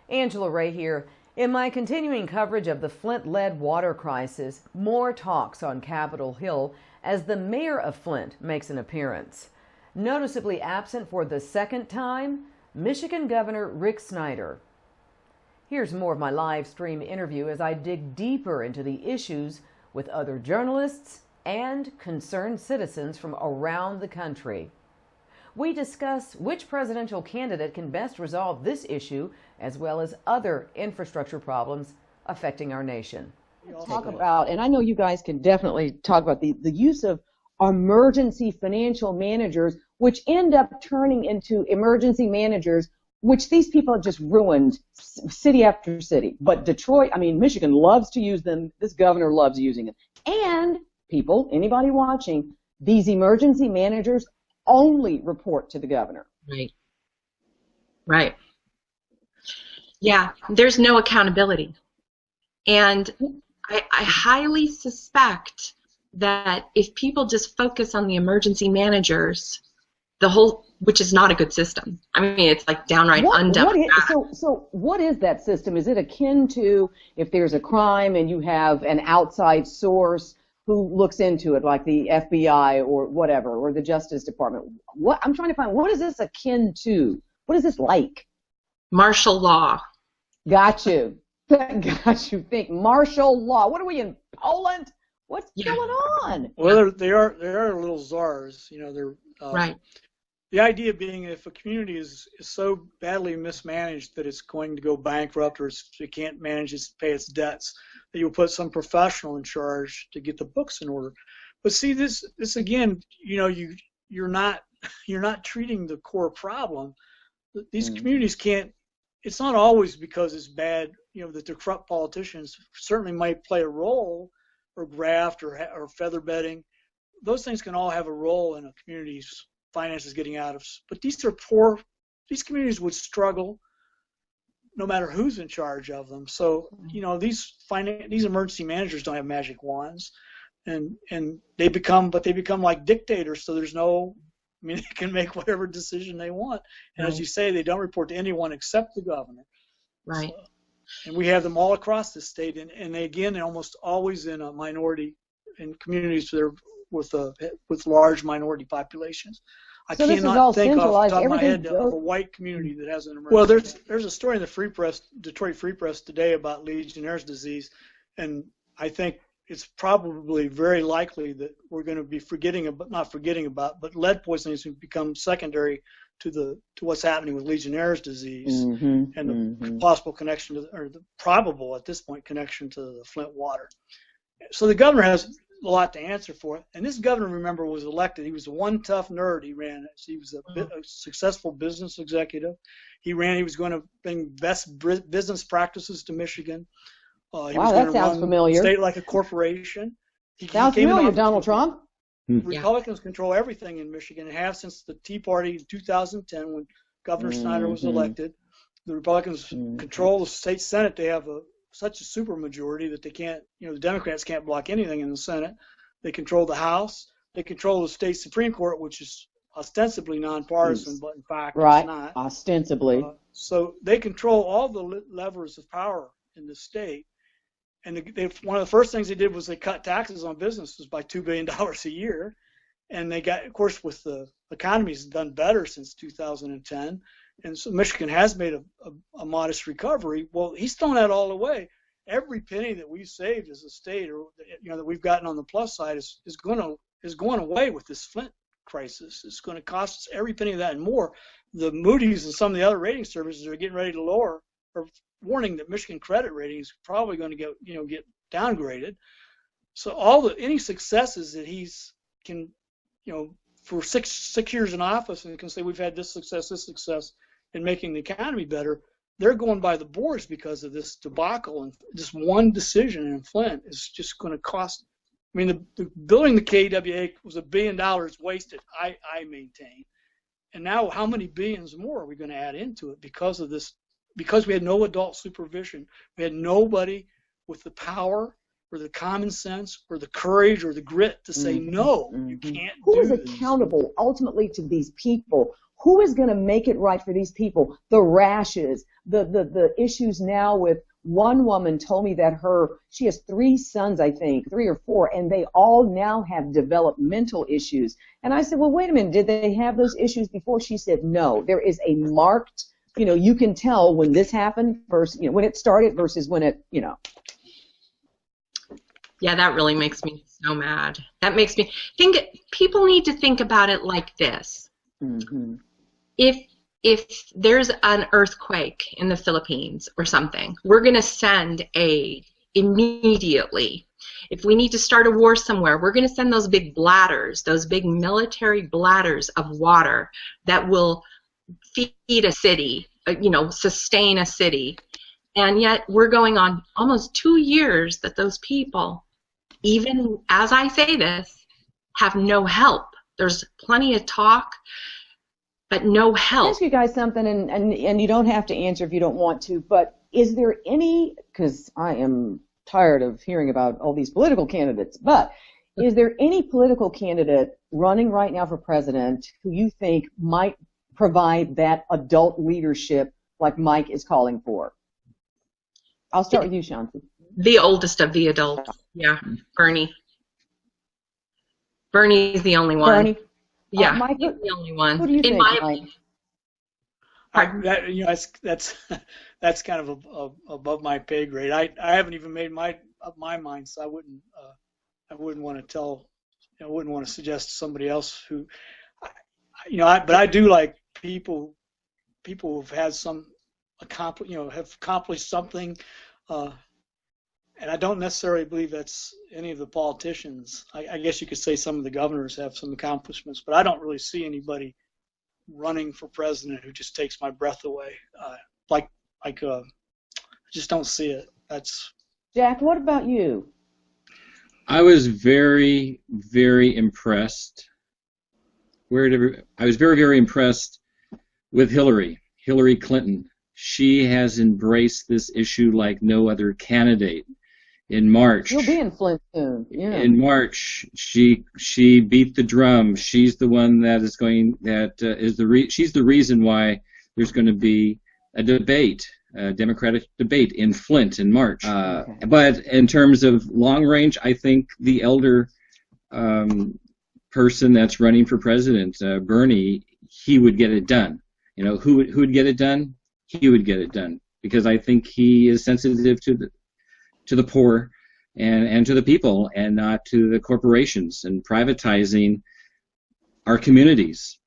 Angela Rae here. In my continuing coverage of the Flint-led water crisis, more talks on Capitol Hill as the mayor of Flint makes an appearance. Noticeably absent for the second time, Michigan Governor Rick Snyder. Here's more of my live stream interview as I dig deeper into the issues with other journalists and concerned citizens from around the country. We discuss which presidential candidate can best resolve this issue, as well as other infrastructure problems affecting our nation. Talk about, and I know you guys can definitely talk about the use of emergency financial managers, which end up turning into emergency managers, which these people have just ruined city after city. But Detroit, Michigan loves to use them. This governor loves using them. And people, anybody watching, these emergency managers only report to the governor. Right. Right. Yeah, there's no accountability. And I highly suspect that if people just focus on the emergency managers, which is not a good system. I mean, it's like downright undemocratic. So what is that system? Is it akin to if there's a crime and you have an outside source who looks into it, like the FBI or whatever, or the Justice Department? I'm trying to find, what is this akin to? What is this like? Martial law. Got you. Got you. Think martial law. What are we in, Poland? What's going on? Well, they are little czars. They're right. The idea being, if a community is so badly mismanaged that it's going to go bankrupt or it can't manage to pay its debts, that you'll put some professional in charge to get the books in order. But see, this again, you're not treating the core problem. These communities can't. It's not always because it's bad. That the corrupt politicians certainly might play a role, or graft, or feather bedding. Those things can all have a role in a community's finances getting out of. But these are poor. These communities would struggle no matter who's in charge of them. So these emergency managers don't have magic wands, and they become like dictators. So there's no. They can make whatever decision they want, and as you say, they don't report to anyone except the governor. Right. So, and we have them all across the state, and they, again, almost always in a minority, in communities that are with large minority populations. I cannot think off the top of my head of a white community that has an emergency. Well, there's a story in the Free Press, Detroit Free Press today about Legionnaire's disease, and I think it's probably very likely that we're going to be but lead poisoning has become secondary to what's happening with Legionnaire's disease, and the possible connection or the probable at this point connection to the Flint water. So the governor has a lot to answer for. And this governor, remember, was elected. He was the one tough nerd. He was a successful business executive. He was going to bring best business practices to Michigan. Wow, that sounds familiar. State like a corporation. Sounds familiar, Donald Trump. Republicans control everything in Michigan and have since the Tea Party in 2010 when Governor Snyder was elected. The Republicans control the state Senate. They have such a supermajority that they can't, the Democrats can't block anything in the Senate. They control the House. They control the state Supreme Court, which is ostensibly nonpartisan, but in fact it's not. Ostensibly. So they control all the levers of power in the state. And one of the first things they did was they cut taxes on businesses by $2 billion a year. And they got, of course, with the economy's done better since 2010. And so Michigan has made a modest recovery. Well, he's thrown that all away. Every penny that we've saved as a state, or that we've gotten on the plus side, is going away with this Flint crisis. It's going to cost us every penny of that and more. The Moody's and some of the other rating services are getting ready to lower, or warning that Michigan credit rating is probably going to get downgraded. So any successes that he's can, for six years in office, and can say we've had this success in making the economy better, they're going by the boards because of this debacle. And just one decision in Flint is just going to cost. The building the KWA was $1 billion wasted, I maintain. And now how many billions more are we going to add into it because of this? Because we had no adult supervision. We had nobody with the power or the common sense or the courage or the grit to say, no, you can't do this. Who is accountable ultimately to these people who is going to make it right for these people? The rashes, the issues now with one woman told me that she has 3 sons, I think, 3 or 4, and they all now have developmental issues. And I said, well, wait a minute, did they have those issues before? She said, no. There is a marked, you can tell when this happened versus, when it started versus when it, Yeah, that really makes me so mad. That makes me think. People need to think about it like this. Mm-hmm. If there's an earthquake in the Philippines or something, we're going to send aid immediately. If we need to start a war somewhere, we're going to send those big bladders, those big military bladders of water that will feed a city, sustain a city. And yet we're going on almost 2 years that those people, even as I say this, have no help. There's plenty of talk, but no help. I'll ask you guys something, and you don't have to answer if you don't want to, but is there any, because I am tired of hearing about all these political candidates, but is there any political candidate running right now for president who you think might provide that adult leadership like Mike is calling for? I'll start with you, Schatzie. The oldest of the adults. Yeah, Bernie. Bernie's the only one. Bernie? Yeah, Mike, he's the only one. Who do you think, Mike? That's kind of above my pay grade. I haven't even made up my mind, so I wouldn't want to tell. I wouldn't want to suggest to somebody else who, but I do like people who've had some have accomplished something, and I don't necessarily believe that's any of the politicians. I guess you could say some of the governors have some accomplishments, but I don't really see anybody running for president who just takes my breath away. I just don't see it. That's Jack. What about you? I was very, very impressed. I was very, very impressed with Hillary Clinton. She has embraced this issue like no other candidate. In March, you'll be in Flint soon. Yeah. In March, she beat the drum. She's the one that is going. She's the reason why there's going to be a debate, a Democratic debate in Flint in March. Okay. But in terms of long range, I think the elder person that's running for president, Bernie, he would get it done. Who would get it done? He would get it done because I think he is sensitive to the poor and to the people and not to the corporations and privatizing our communities.